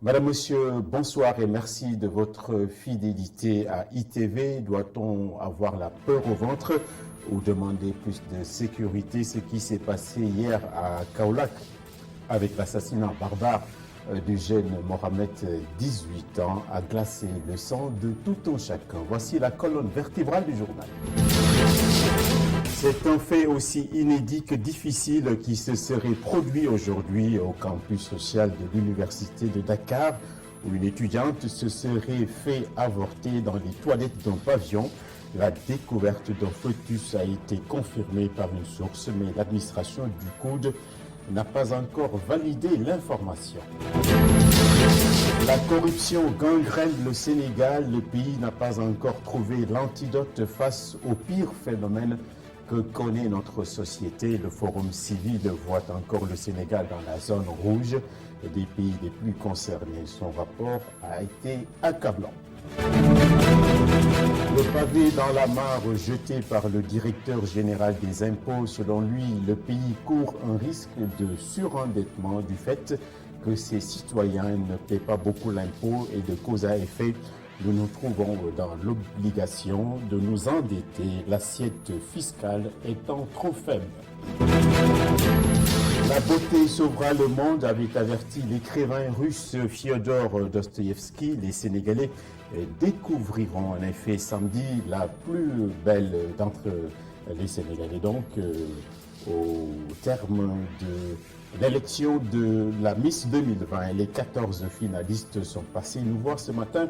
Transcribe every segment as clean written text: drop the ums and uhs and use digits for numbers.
Madame, Monsieur, bonsoir et merci de votre fidélité à ITV. Doit-on avoir la peur au ventre ou demander plus de sécurité? Ce qui s'est passé hier à Kaolack avec l'assassinat barbare du jeune Mohamed, 18 ans, a glacé le sang de tout un chacun. Voici la colonne vertébrale du journal. C'est un fait aussi inédit que difficile qui se serait produit aujourd'hui au campus social de l'université de Dakar, où une étudiante se serait fait avorter dans les toilettes d'un pavillon. La découverte d'un fœtus a été confirmée par une source, mais l'administration du COUD n'a pas encore validé l'information. La corruption gangrène le Sénégal. Le pays n'a pas encore trouvé l'antidote face au pire phénomène que connaît notre société. Le Forum civil voit encore le Sénégal dans la zone rouge des pays les plus concernés. Son rapport a été accablant. Le pavé dans la mare jeté par le directeur général des impôts. Selon lui, le pays court un risque de surendettement du fait que ses citoyens ne paient pas beaucoup l'impôt et de cause à effet, nous nous trouvons dans l'obligation de nous endetter, l'assiette fiscale étant trop faible. La beauté sauvera le monde, avait averti l'écrivain russe Fyodor Dostoïevski. Les Sénégalais découvriront en effet samedi la plus belle d'entre les Sénégalais. Donc, au terme de l'élection de la Miss 2020, les 14 finalistes sont passés nous voir ce matin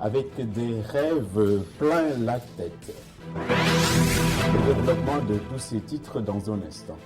avec des rêves plein la tête. Le développement de tous ces titres dans un instant.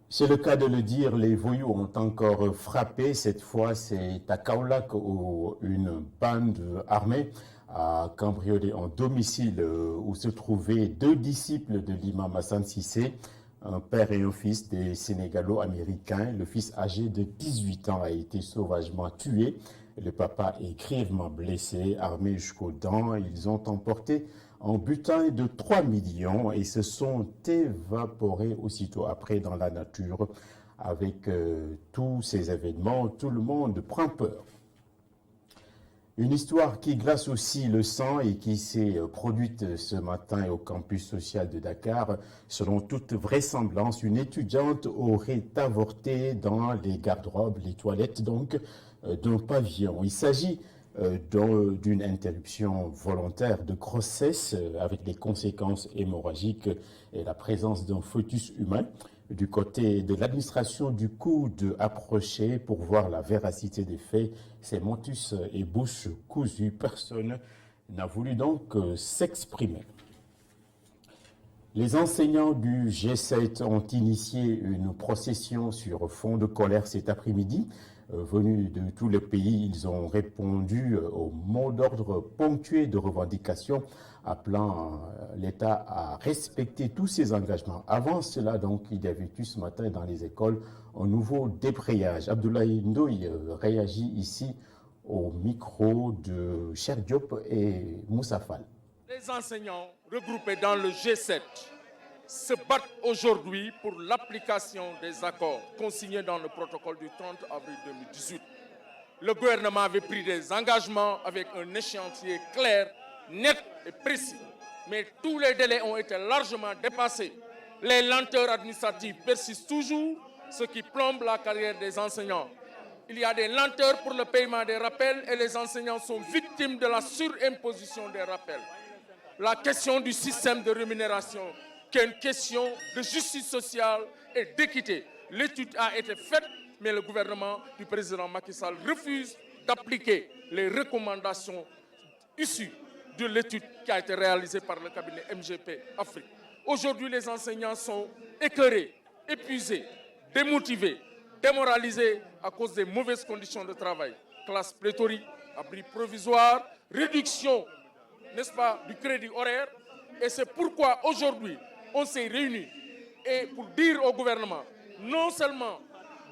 C'est le cas de le dire, les voyous ont encore frappé. Cette fois, c'est à Kaolack où une bande armée a cambriolé un domicile où se trouvaient deux disciples de l'imam Hassan Sissé, un père et un fils des Sénégalo-américains. Le fils âgé de 18 ans a été sauvagement tué. Le papa est grièvement blessé, armé jusqu'aux dents. Ils ont emporté un butin de 3 millions et se sont évaporés aussitôt après dans la nature. Avec tous ces événements, tout le monde prend peur. Une histoire qui glace aussi le sang et qui s'est produite ce matin au campus social de Dakar. Selon toute vraisemblance, une étudiante aurait avorté dans les garde-robes, les toilettes donc, d'un pavillon. Il s'agit d'une interruption volontaire de grossesse avec des conséquences hémorragiques et la présence d'un fœtus humain. Du côté de l'administration du COUD approché pour voir la véracité des faits, c'est motus et bouche cousue. Personne n'a voulu donc s'exprimer. Les enseignants du G7 ont initié une procession sur fond de colère cet après-midi. Venus de tout le pays, ils ont répondu au mot d'ordre ponctué de revendications, appelant l'État à respecter tous ses engagements. Avant cela, donc, il y avait eu ce matin dans les écoles un nouveau débrayage. Abdoulaye Ndoye réagit ici au micro de Cheikh Diop et Moussa Fall. Les enseignants regroupés dans le G7 se battent aujourd'hui pour l'application des accords consignés dans le protocole du 30 avril 2018. Le gouvernement avait pris des engagements avec un échéancier clair, net et précis. Mais tous les délais ont été largement dépassés. Les lenteurs administratives persistent toujours, ce qui plombe la carrière des enseignants. Il y a des lenteurs pour le paiement des rappels et les enseignants sont victimes de la surimposition des rappels. La question du système de rémunération, qui est une question de justice sociale et d'équité. L'étude a été faite, mais le gouvernement du président Macky Sall refuse d'appliquer les recommandations issues de l'étude qui a été réalisée par le cabinet MGP Afrique. Aujourd'hui, les enseignants sont écœurés, épuisés, démotivés, démoralisés à cause des mauvaises conditions de travail. Classe pléthorique, abri provisoire, réduction, n'est-ce pas, du crédit horaire. Et c'est pourquoi aujourd'hui, on s'est réunis et pour dire au gouvernement non seulement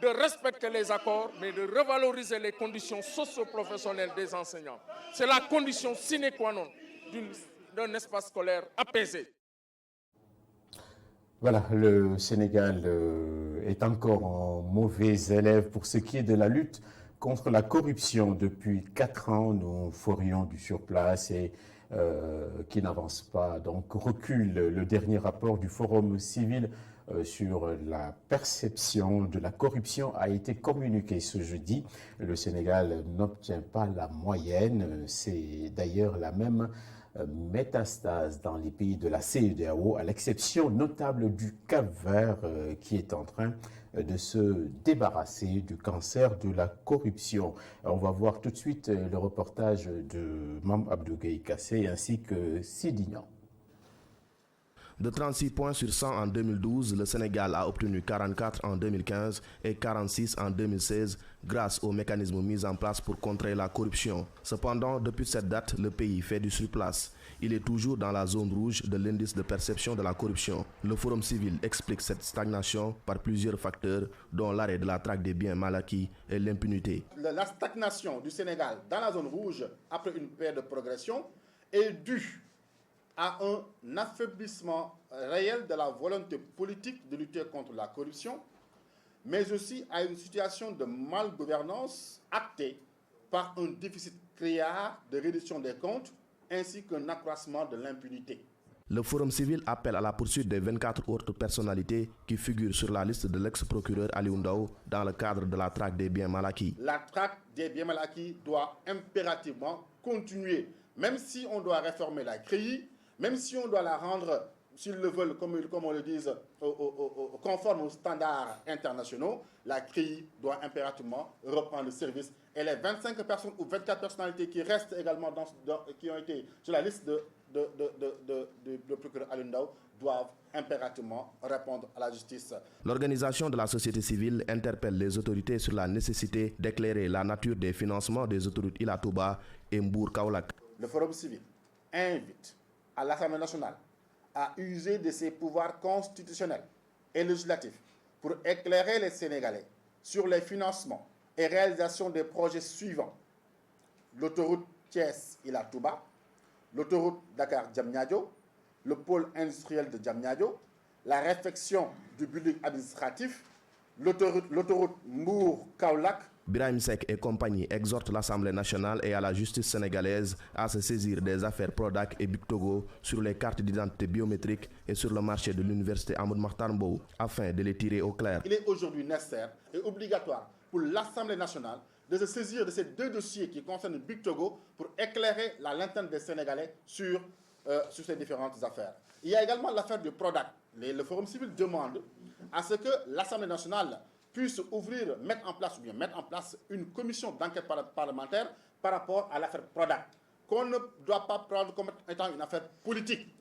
de respecter les accords, mais de revaloriser les conditions socio-professionnelles des enseignants. C'est la condition sine qua non d'un espace scolaire apaisé. Voilà, le Sénégal est encore en mauvais élève pour ce qui est de la lutte contre la corruption. Depuis 4 ans, nous ferions du surplace et qui n'avance pas. Donc recule le dernier rapport du Forum civil sur la perception de la corruption a été communiqué ce jeudi. Le Sénégal n'obtient pas la moyenne. C'est d'ailleurs la même métastase dans les pays de la CEDEAO, à l'exception notable du Cap-Vert qui est en train de se débarrasser du cancer de la corruption. On va voir tout de suite le reportage de Mam Abdou Gueye Kassé ainsi que Sidignan. De 36 points sur 100 en 2012, le Sénégal a obtenu 44 en 2015 et 46 en 2016 grâce aux mécanismes mis en place pour contrer la corruption. Cependant, depuis cette date, le pays fait du surplace. Il est toujours dans la zone rouge de l'indice de perception de la corruption. Le Forum civil explique cette stagnation par plusieurs facteurs, dont l'arrêt de la traque des biens mal acquis et l'impunité. La stagnation du Sénégal dans la zone rouge après une période de progression est due à un affaiblissement réel de la volonté politique de lutter contre la corruption, mais aussi à une situation de malgouvernance actée par un déficit criard de réduction des comptes ainsi qu'un accroissement de l'impunité. Le Forum civil appelle à la poursuite des 24 autres personnalités qui figurent sur la liste de l'ex-procureur Aliou Ndao dans le cadre de la traque des biens mal acquis. La traque des biens mal acquis doit impérativement continuer, même si on doit réformer la CREI, même si on doit la rendre, s'ils le veulent, comme on le dit, conforme aux standards internationaux, la CREI doit impérativement reprendre le service. Et les 25 personnes ou 24 personnalités qui restent également qui ont été sur la liste de procureur Aliou Ndao doivent impérativement répondre à la justice. L'organisation de la société civile interpelle les autorités sur la nécessité d'éclairer la nature des financements des autoroutes Ila Touba et Mbour-Kaolack. Le Forum civil invite à l'Assemblée nationale à user de ses pouvoirs constitutionnels et législatifs pour éclairer les Sénégalais sur les financements et réalisations des projets suivants: l'autoroute Thiès-Ila Touba, l'autoroute Dakar-Diamniadio, le pôle industriel de Diamniadio, la réfection du building administratif, l'autoroute Mbour-Kaolack. Birahim Seck et compagnie exhortent l'Assemblée nationale et à la justice sénégalaise à se saisir des affaires Prodac et Bictogo sur les cartes d'identité biométriques et sur le marché de l'université Amadou Mahtar Mbow afin de les tirer au clair. Il est aujourd'hui nécessaire et obligatoire pour l'Assemblée nationale de se saisir de ces deux dossiers qui concernent Bictogo pour éclairer la lanterne des Sénégalais sur ces différentes affaires. Il y a également l'affaire de Prodac. Le Forum civil demande à ce que l'Assemblée nationale puisse mettre en place une commission d'enquête parlementaire par rapport à l'affaire Prodac, qu'on ne doit pas prendre comme étant une affaire politique.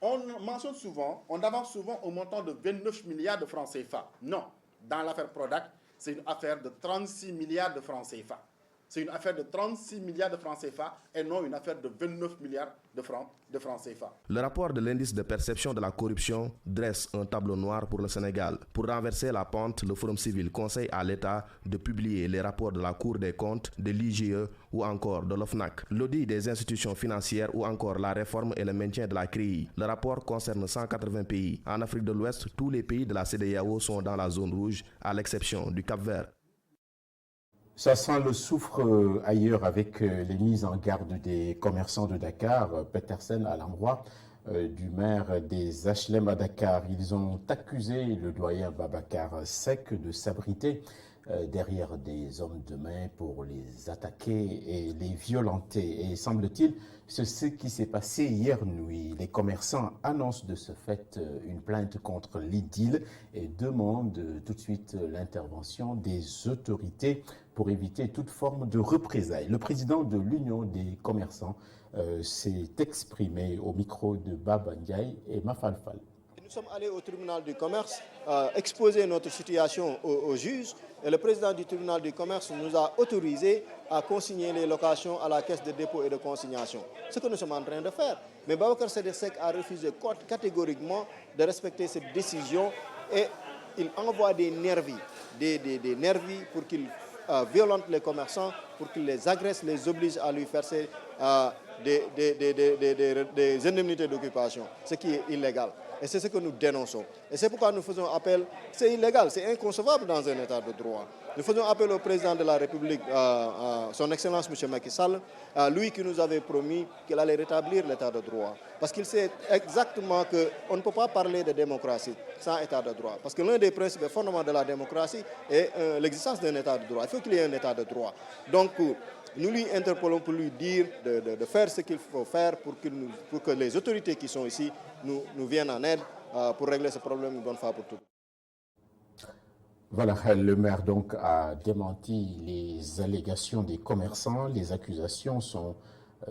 On avance souvent au montant de 29 milliards de francs CFA. Non, dans l'affaire Prodac, c'est une affaire de 36 milliards de francs CFA. C'est une affaire de 36 milliards de francs CFA et non une affaire de 29 milliards de francs CFA. Le rapport de l'indice de perception de la corruption dresse un tableau noir pour le Sénégal. Pour renverser la pente, le Forum civil conseille à l'État de publier les rapports de la Cour des comptes, de l'IGE ou encore de l'OFNAC, l'audit des institutions financières ou encore la réforme et le maintien de la CREI. Le rapport concerne 180 pays. En Afrique de l'Ouest, tous les pays de la CEDEAO sont dans la zone rouge, à l'exception du Cap-Vert. Ça sent le soufre ailleurs avec les mises en garde des commerçants de Dakar, Petersen à l'endroit du maire des HLM à Dakar. Ils ont accusé le doyen Babacar Seck de s'abriter derrière des hommes de main pour les attaquer et les violenter. Et semble-t-il, c'est ce qui s'est passé hier nuit. Les commerçants annoncent de ce fait une plainte contre l'idylle et demandent tout de suite l'intervention des autorités pour éviter toute forme de représailles. Le président de l'Union des commerçants s'est exprimé au micro de Baba Ndiaye et Mafalfal. Nous sommes allés au tribunal du commerce exposer notre situation au juge et le président du tribunal du commerce nous a autorisé à consigner les locations à la caisse de dépôt et de consignation. Ce que nous sommes en train de faire. Mais Babacar Seck a refusé catégoriquement de respecter cette décision et il envoie des nervis, des nervis pour qu'ils violentent les commerçants, pour qu'ils les agressent, les obligent à lui verser des indemnités d'occupation, ce qui est illégal. Et c'est ce que nous dénonçons. Et c'est pourquoi nous faisons appel, c'est illégal, c'est inconcevable dans un état de droit. Nous faisons appel au président de la République, son Excellence M. Macky Sall, lui qui nous avait promis qu'il allait rétablir l'état de droit. Parce qu'il sait exactement qu'on ne peut pas parler de démocratie sans état de droit. Parce que l'un des principes fondamentaux de la démocratie est l'existence d'un état de droit. Il faut qu'il y ait un état de droit. Donc, nous lui interpellons pour lui dire de faire ce qu'il faut faire pour que les autorités qui sont ici nous viennent en aide pour régler ce problème une bonne fois pour toutes. Voilà, le maire donc a démenti les allégations des commerçants. Les accusations sont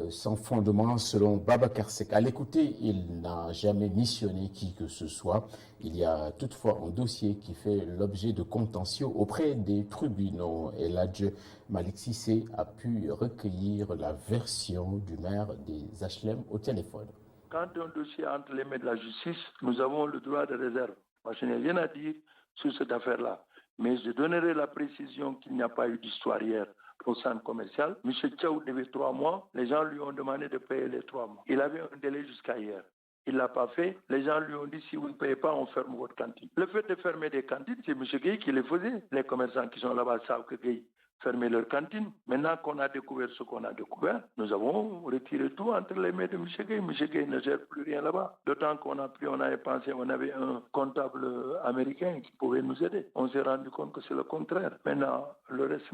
sans fondement selon Babacar Seck. À l'écouter, il n'a jamais missionné qui que ce soit. Il y a toutefois un dossier qui fait l'objet de contentieux auprès des tribunaux. El Hadj Malick Cissé a pu recueillir la version du maire des HLM au téléphone. Quand un dossier est entre les mains de la justice, nous avons le droit de réserve. Moi, je n'ai rien à dire sur cette affaire-là. Mais je donnerai la précision qu'il n'y a pas eu d'histoire hier au centre commercial. M. Tchaou devait 3 mois. Les gens lui ont demandé de payer les 3 mois. Il avait un délai jusqu'à hier. Il ne l'a pas fait. Les gens lui ont dit, si vous ne payez pas, on ferme votre cantine. Le fait de fermer des cantines, c'est M. Gueye qui le faisait. Les commerçants qui sont là-bas savent que Gueye fermer leur cantine. Maintenant qu'on a découvert ce qu'on a découvert, nous avons retiré tout entre les mains de M. Gueye. M. Gueye ne gère plus rien là-bas. D'autant qu'on avait pensé, on avait un comptable américain qui pouvait nous aider. On s'est rendu compte que c'est le contraire. Maintenant, le reste,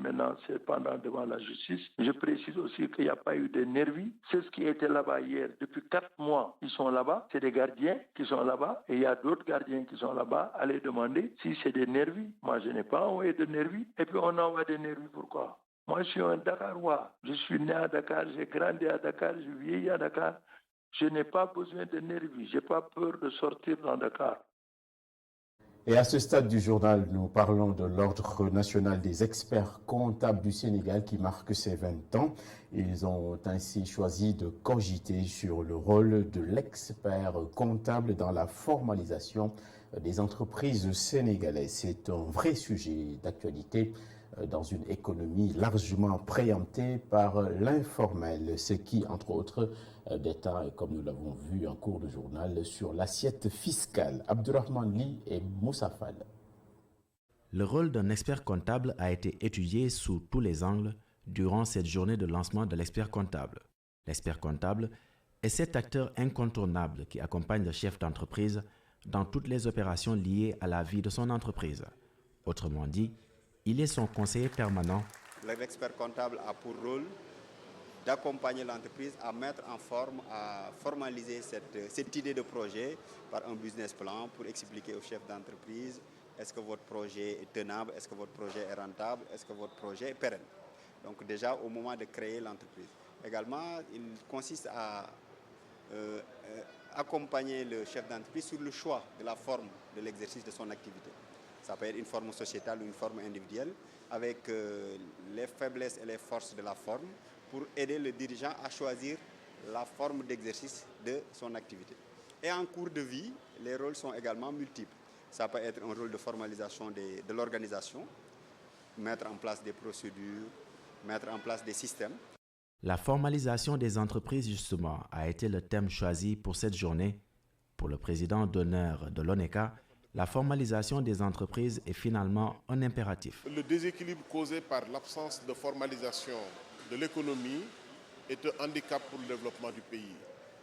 c'est pendant devant la justice. Je précise aussi qu'il n'y a pas eu de nervis. C'est ce qui était là-bas hier. Depuis 4 mois, ils sont là-bas. C'est des gardiens qui sont là-bas. Et il y a d'autres gardiens qui sont là-bas. Allez demander si c'est des nervis. Moi, je n'ai pas envoyé de nervis. Et puis, on envoie des nervis. Pourquoi? Moi, je suis un Dakarois. Je suis né à Dakar, j'ai grandi à Dakar, je vieillis à Dakar. Je n'ai pas besoin de nervis. Je n'ai pas peur de sortir dans Dakar. Et à ce stade du journal, nous parlons de l'Ordre national des experts comptables du Sénégal qui marque ses 20 ans. Ils ont ainsi choisi de cogiter sur le rôle de l'expert comptable dans la formalisation des entreprises sénégalaises. C'est un vrai sujet d'actualité dans une économie largement préemptée par l'informel, ce qui, entre autres, déteint, comme nous l'avons vu en cours de journal, sur l'assiette fiscale. Abdurrahman Li et Moussa Fall. Le rôle d'un expert comptable a été étudié sous tous les angles durant cette journée de lancement de l'expert comptable. L'expert comptable est cet acteur incontournable qui accompagne le chef d'entreprise dans toutes les opérations liées à la vie de son entreprise. Autrement dit, il est son conseiller permanent. L'expert comptable a pour rôle d'accompagner l'entreprise à mettre en forme, à formaliser cette idée de projet par un business plan pour expliquer au chef d'entreprise est-ce que votre projet est tenable, est-ce que votre projet est rentable, est-ce que votre projet est pérenne. Donc déjà au moment de créer l'entreprise. Également, il consiste à accompagner le chef d'entreprise sur le choix de la forme de l'exercice de son activité. Ça peut être une forme sociétale ou une forme individuelle, avec les faiblesses et les forces de la forme, pour aider le dirigeant à choisir la forme d'exercice de son activité. Et en cours de vie, les rôles sont également multiples. Ça peut être un rôle de formalisation de l'organisation, mettre en place des procédures, mettre en place des systèmes. La formalisation des entreprises, justement, a été le thème choisi pour cette journée. Pour le président d'honneur de l'ONECA, la formalisation des entreprises est finalement un impératif. Le déséquilibre causé par l'absence de formalisation de l'économie est un handicap pour le développement du pays.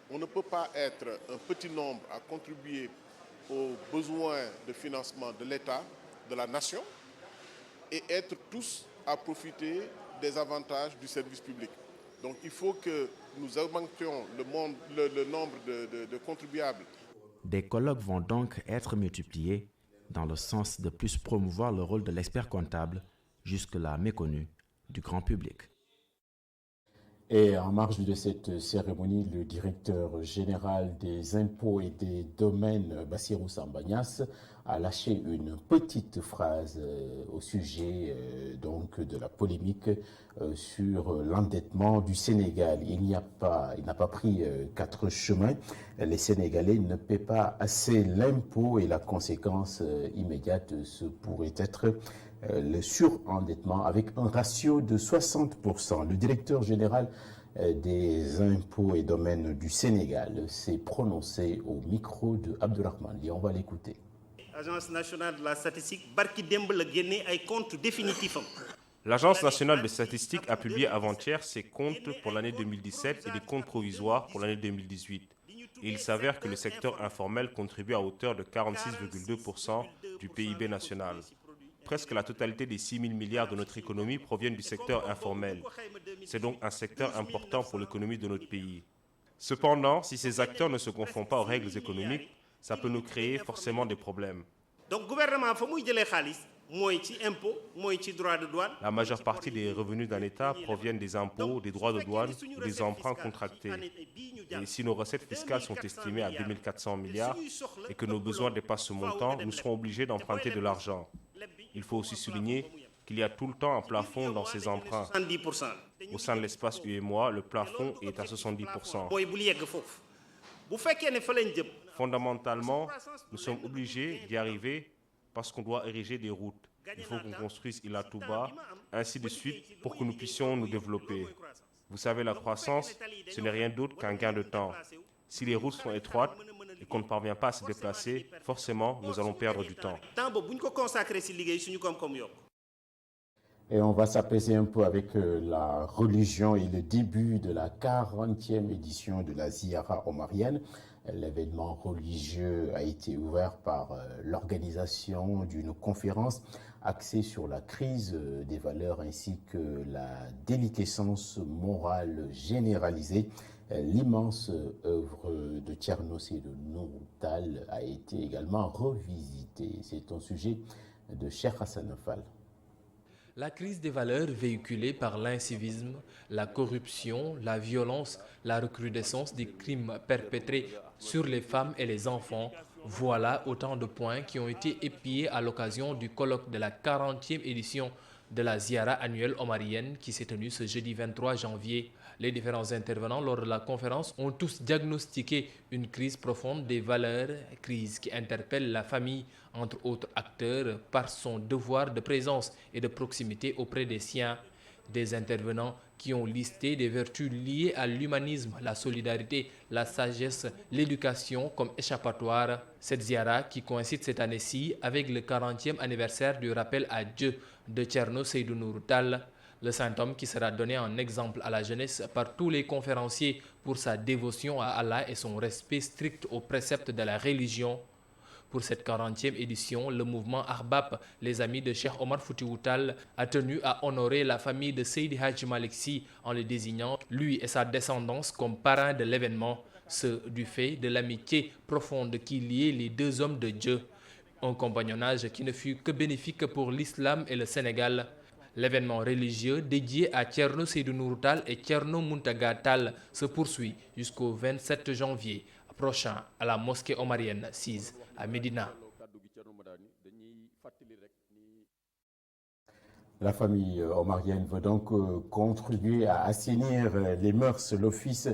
On ne peut pas être un petit nombre à contribuer aux besoins de financement de l'État, de la nation, et être tous à profiter des avantages du service public. Donc il faut que nous augmentions le nombre de contribuables. Des colloques vont donc être multipliés dans le sens de plus promouvoir le rôle de l'expert comptable, jusque-là méconnu du grand public. Et en marge de cette cérémonie, le directeur général des impôts et des domaines, Bassirou Sambagnas, a lâché une petite phrase au sujet donc de la polémique sur l'endettement du Sénégal. Il n'a pas pris 4 chemins. Les Sénégalais ne paient pas assez l'impôt et la conséquence immédiate, ce pourrait être le surendettement avec un ratio de 60%. Le directeur général des impôts et domaines du Sénégal s'est prononcé au micro de Abdourahmane Ly. On va l'écouter. L'Agence nationale de la statistique, barki demb la génné ay comptes définitifs. L'Agence nationale de statistique a publié avant-hier ses comptes pour l'année 2017 et des comptes provisoires pour l'année 2018. Et il s'avère que le secteur informel contribue à hauteur de 46,2% du PIB national. Presque la totalité des 6 000 milliards de notre économie proviennent du secteur informel. C'est donc un secteur important pour l'économie de notre pays. Cependant, si ces acteurs ne se conforment pas aux règles économiques, ça peut nous créer forcément des problèmes. Donc, gouvernement, faut muy jëlé xaliss moy ci impôt, moy ci droit de douane. La majeure partie des revenus d'un État proviennent des impôts, des droits de douane ou des emprunts contractés. Et si nos recettes fiscales sont estimées à 2400 milliards et que nos besoins dépassent ce montant, nous serons obligés d'emprunter de l'argent. Il faut aussi souligner qu'il y a tout le temps un plafond dans ces emprunts. Au sein de l'espace UEMOA, le plafond est à 70%. Fondamentalement, nous sommes obligés d'y arriver parce qu'on doit ériger des routes. Il faut qu'on construise Ila Touba, ainsi de suite, pour que nous puissions nous développer. Vous savez, la croissance, ce n'est rien d'autre qu'un gain de temps. Si les routes sont étroites et qu'on ne parvient pas à se déplacer, forcément, nous allons perdre du temps. Et on va s'apaiser un peu avec la religion et le début de la 40e édition de la Ziyara omarienne. L'événement religieux a été ouvert par l'organisation d'une conférence axée sur la crise des valeurs ainsi que la déliquescence morale généralisée. L'immense œuvre de Thierno Seydou Nourou Tall a été également revisitée. C'est un sujet de Cheikh Hassan Fall. La crise des valeurs véhiculée par l'incivisme, la corruption, la violence, la recrudescence des crimes perpétrés sur les femmes et les enfants, voilà autant de points qui ont été épiés à l'occasion du colloque de la 40e édition de la Ziyara annuelle omarienne qui s'est tenue ce jeudi 23 janvier. Les différents intervenants lors de la conférence ont tous diagnostiqué une crise profonde des valeurs, crise qui interpelle la famille, entre autres acteurs, par son devoir de présence et de proximité auprès des siens. Des intervenants qui ont listé des vertus liées à l'humanisme, la solidarité, la sagesse, l'éducation comme échappatoire. Cette Ziyara qui coïncide cette année-ci avec le 40e anniversaire du rappel à Dieu de Thierno Seydou Nourou Tall, le saint homme qui sera donné en exemple à la jeunesse par tous les conférenciers pour sa dévotion à Allah et son respect strict aux préceptes de la religion. Pour cette 40e édition, le mouvement Ahbab, les amis de Cheikh Omar Foutiyou Tall, a tenu à honorer la famille de Seydi Hadji Malick Sy en le désignant, lui et sa descendance, comme parrain de l'événement, ce du fait de l'amitié profonde qui liait les deux hommes de Dieu. Un compagnonnage qui ne fut que bénéfique pour l'islam et le Sénégal. L'événement religieux dédié à Thierno Seydou Nourou Tall et Thierno Mountaga Tall se poursuit jusqu'au 27 janvier prochain à la mosquée omarienne 6 à Médina. La famille omarienne veut donc contribuer à assainir les mœurs. L'Office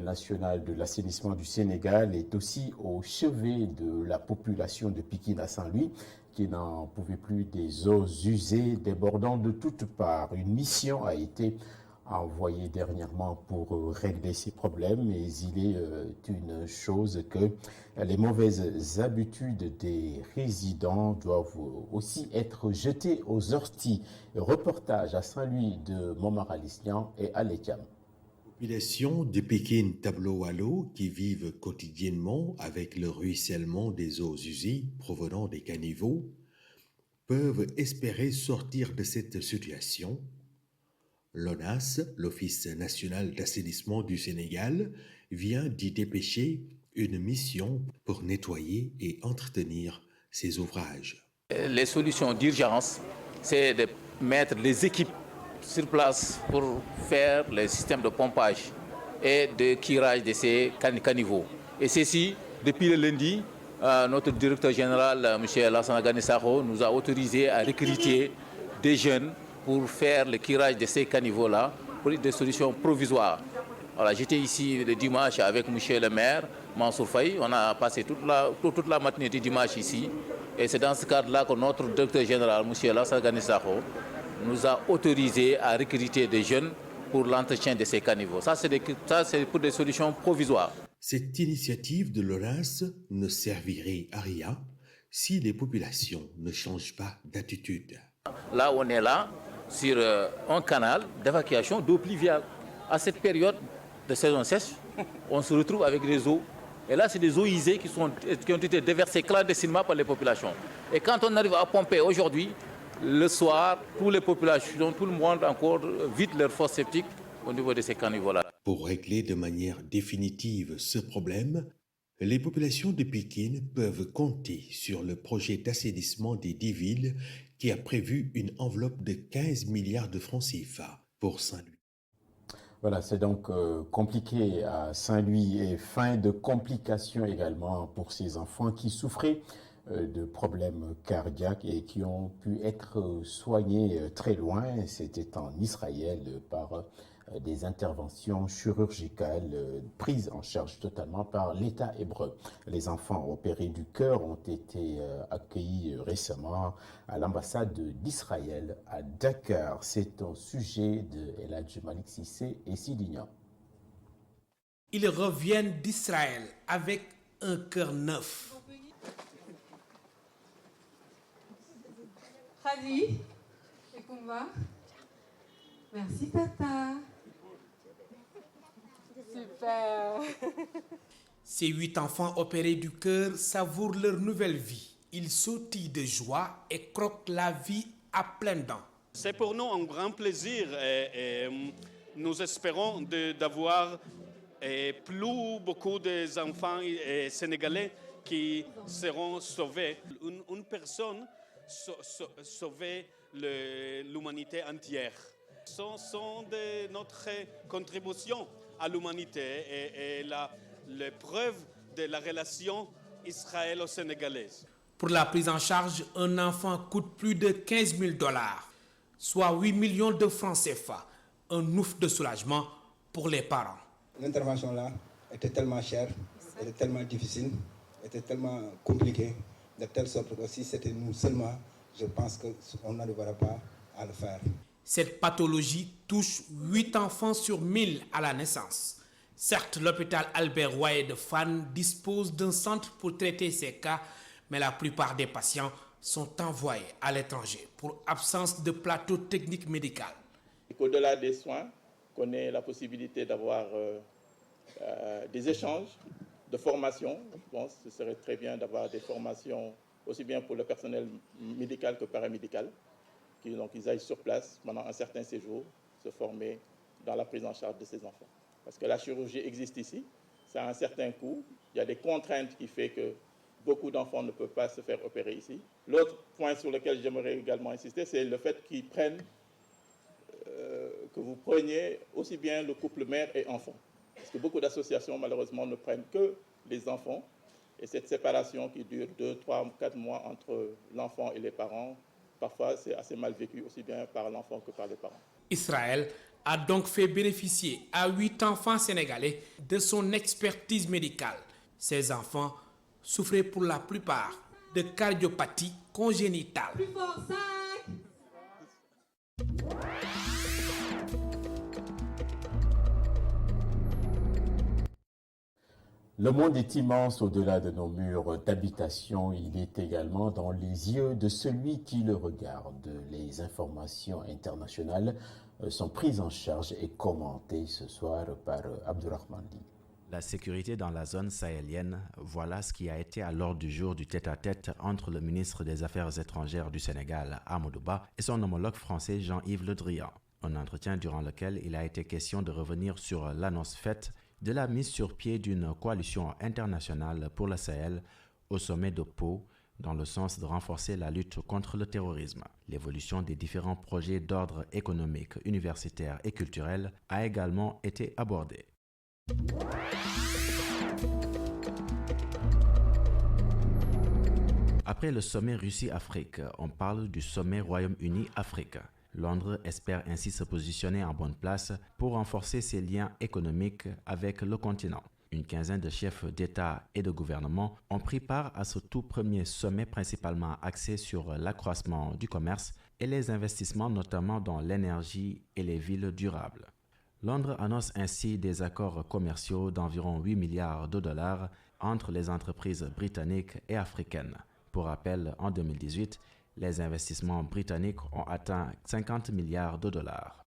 national de l'assainissement du Sénégal est aussi au chevet de la population de Pikine à Saint-Louis qui n'en pouvait plus des eaux usées débordant de toutes parts. Une mission a été envoyée dernièrement pour régler ces problèmes, mais il est une chose que les mauvaises habitudes des résidents doivent aussi être jetées aux orties. Reportage à Saint-Louis de Momar Alislian et Aletiam. Population de Pékin Tableau à l'eau qui vivent quotidiennement avec le ruissellement des eaux usées provenant des caniveaux peuvent espérer sortir de cette situation. L'ONAS, l'Office national d'assainissement du Sénégal, vient d'y dépêcher une mission pour nettoyer et entretenir ces ouvrages. Les solutions d'urgence, c'est de mettre les équipes sur place pour faire les systèmes de pompage et de curage de ces caniveaux. Et ceci, depuis le lundi, notre directeur général, M. Lassana Gani Sakho, nous a autorisé à recruter des jeunes pour faire le curage de ces caniveaux-là, pour des solutions provisoires. Voilà, j'étais ici le dimanche avec M. le maire, Mansour Faye. On a passé toute la matinée du dimanche ici. Et c'est dans ce cadre-là que notre directeur général, M. Lassana Gani Sakho, nous a autorisé à recruter des jeunes pour l'entretien de ces caniveaux. Ça, c'est pour des solutions provisoires. Cette initiative de l'ONAS ne servirait à rien si les populations ne changent pas d'attitude. Là, on est là sur un canal d'évacuation d'eau pluviale. À cette période de saison sèche, on se retrouve avec des eaux. Et là, c'est des eaux usées qui ont été déversées clandestinement par les populations. Et quand on arrive à pomper aujourd'hui, le soir, toutes les populations, tout le monde encore vide leurs fosses septiques au niveau de ces caniveaux-là. Pour régler de manière définitive ce problème, les populations de Pikine peuvent compter sur le projet d'assainissement des 10 villes qui a prévu une enveloppe de 15 milliards de francs CFA pour Saint-Louis. Voilà, c'est donc compliqué à Saint-Louis et fin de complications également pour ces enfants qui souffraient de problèmes cardiaques et qui ont pu être soignés très loin. C'était en Israël par des interventions chirurgicales prises en charge totalement par l'État hébreu. Les enfants opérés du cœur ont été accueillis récemment à l'ambassade d'Israël à Dakar. C'est au sujet de El Hadj Malik Sissé et Sidignan. Ils reviennent d'Israël avec un cœur neuf. Khadi, et Kumba. Merci Tata. Super. Ces 8 enfants opérés du cœur savourent leur nouvelle vie. Ils sautillent de joie et croquent la vie à pleines dents. C'est pour nous un grand plaisir et nous espérons d'avoir plus beaucoup d'enfants sénégalais qui seront sauvés. Une personne sauver l'humanité entière. Ce sont de notre contribution à l'humanité et la preuve de la relation israélo-sénégalaise. Pour la prise en charge, un enfant coûte plus de 15 000 $, soit 8 millions de francs CFA. Un ouf de soulagement pour les parents. L'intervention là était tellement chère, était tellement difficile, était tellement compliquée, de telle sorte que si c'était nous seulement, je pense qu'on n'arrivera pas à le faire. Cette pathologie touche 8 enfants sur 1000 à la naissance. Certes, l'hôpital Albert Royer de Fann dispose d'un centre pour traiter ces cas, mais la plupart des patients sont envoyés à l'étranger pour absence de plateau technique médical. Au-delà des soins, qu'on ait la possibilité d'avoir des échanges de formation. Je pense que ce serait très bien d'avoir des formations aussi bien pour le personnel médical que paramédical, qu'ils aillent sur place pendant un certain séjour, se former dans la prise en charge de ces enfants. Parce que la chirurgie existe ici, ça a un certain coût, il y a des contraintes qui font que beaucoup d'enfants ne peuvent pas se faire opérer ici. L'autre point sur lequel j'aimerais également insister, c'est le fait qu'ils prennent, que vous preniez aussi bien le couple mère et enfant. Parce que beaucoup d'associations, malheureusement, ne prennent que les enfants. Et cette séparation qui dure 2, 3, 4 mois entre l'enfant et les parents, parfois c'est assez mal vécu, aussi bien par l'enfant que par les parents. Israël a donc fait bénéficier à 8 enfants sénégalais de son expertise médicale. Ces enfants souffraient pour la plupart de cardiopathie congénitale. Plus fort, 5. Le monde est immense au-delà de nos murs d'habitation. Il est également dans les yeux de celui qui le regarde. Les informations internationales sont prises en charge et commentées ce soir par Abdourahmane Ly. La sécurité dans la zone sahélienne, voilà ce qui a été à l'ordre du jour du tête-à-tête entre le ministre des Affaires étrangères du Sénégal, Amadou Ba, et son homologue français Jean-Yves Le Drian. Un entretien durant lequel il a été question de revenir sur l'annonce faite de la mise sur pied d'une coalition internationale pour le Sahel au sommet de Pau dans le sens de renforcer la lutte contre le terrorisme. L'évolution des différents projets d'ordre économique, universitaire et culturel a également été abordée. Après le sommet Russie-Afrique, on parle du sommet Royaume-Uni-Afrique. Londres espère ainsi se positionner en bonne place pour renforcer ses liens économiques avec le continent. Une quinzaine de chefs d'État et de gouvernement ont pris part à ce tout premier sommet principalement axé sur l'accroissement du commerce et les investissements notamment dans l'énergie et les villes durables. Londres annonce ainsi des accords commerciaux d'environ 8 milliards de dollars entre les entreprises britanniques et africaines. Pour rappel, en 2018, les investissements britanniques ont atteint 50 milliards de dollars.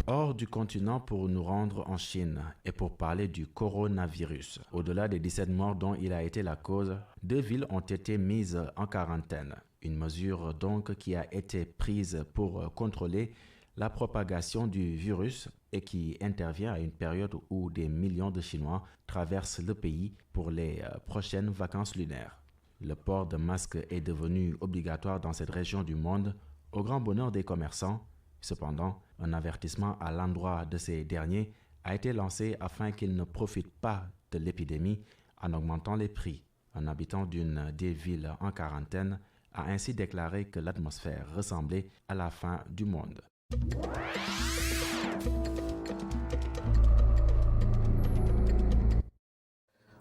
Hors du continent pour nous rendre en Chine et pour parler du coronavirus. Au-delà des 17 morts dont il a été la cause, 2 villes ont été mises en quarantaine. Une mesure donc qui a été prise pour contrôler la propagation du virus et qui intervient à une période où des millions de Chinois traversent le pays pour les prochaines vacances lunaires. Le port de masque est devenu obligatoire dans cette région du monde, au grand bonheur des commerçants. Cependant, un avertissement à l'endroit de ces derniers a été lancé afin qu'ils ne profitent pas de l'épidémie en augmentant les prix. Un habitant d'une des villes en quarantaine a ainsi déclaré que l'atmosphère ressemblait à la fin du monde.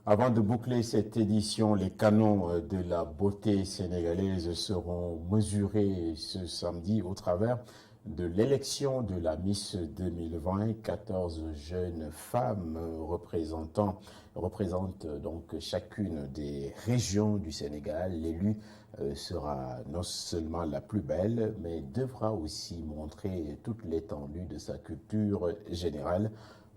Avant de boucler cette édition, les canons de la beauté sénégalaise seront mesurés ce samedi au travers de l'élection de la Miss 2020. 14 jeunes femmes représentent donc chacune des régions du Sénégal. L'élu sera non seulement la plus belle, mais devra aussi montrer toute l'étendue de sa culture générale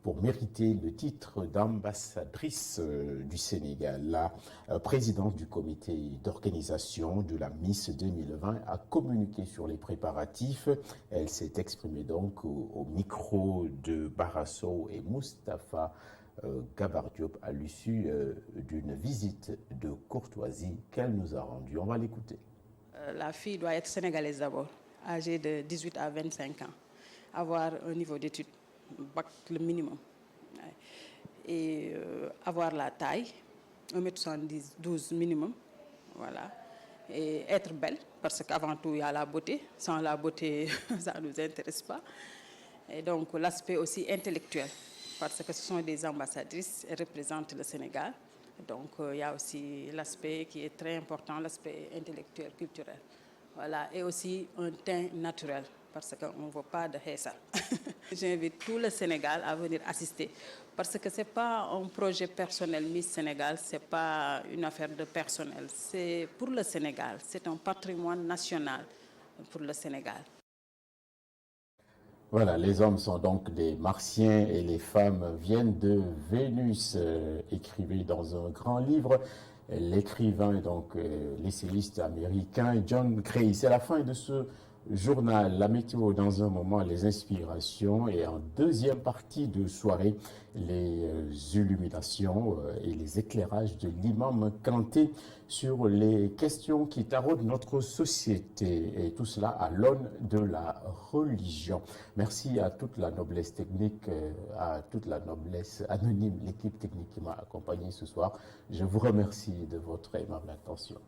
pour mériter le titre d'ambassadrice du Sénégal. La présidente du comité d'organisation de la Miss 2020 a communiqué sur les préparatifs. Elle s'est exprimée donc au micro de Barasso et Moustapha Gabar Diop à l'issue d'une visite de courtoisie qu'elle nous a rendue. On va l'écouter. La fille doit être sénégalaise d'abord, âgée de 18 à 25 ans, avoir un niveau d'études bac le minimum et avoir la taille 1m72 minimum, voilà, et être belle parce qu'avant tout il y a la beauté, sans la beauté ça ne nous intéresse pas, et donc l'aspect aussi intellectuel parce que ce sont des ambassadrices, elles représentent le Sénégal, donc il y a aussi l'aspect qui est très important, l'aspect intellectuel, culturel, voilà, et aussi un teint naturel parce qu'on ne veut pas de ça. J'invite tout le Sénégal à venir assister parce que ce n'est pas un projet personnel Miss Sénégal, ce n'est pas une affaire de personnel, c'est pour le Sénégal, c'est un patrimoine national pour le Sénégal. Voilà, les hommes sont donc des Martiens et les femmes viennent de Vénus, écrivait dans un grand livre l'écrivain, donc l'essayiste américain John Gray. C'est la fin de ce journal, la météo dans un moment, les inspirations et en deuxième partie de soirée, les illuminations et les éclairages de l'imam Kanté sur les questions qui taraudent notre société et tout cela à l'aune de la religion. Merci à toute la noblesse technique, à toute la noblesse anonyme, l'équipe technique qui m'a accompagné ce soir. Je vous remercie de votre aimable attention.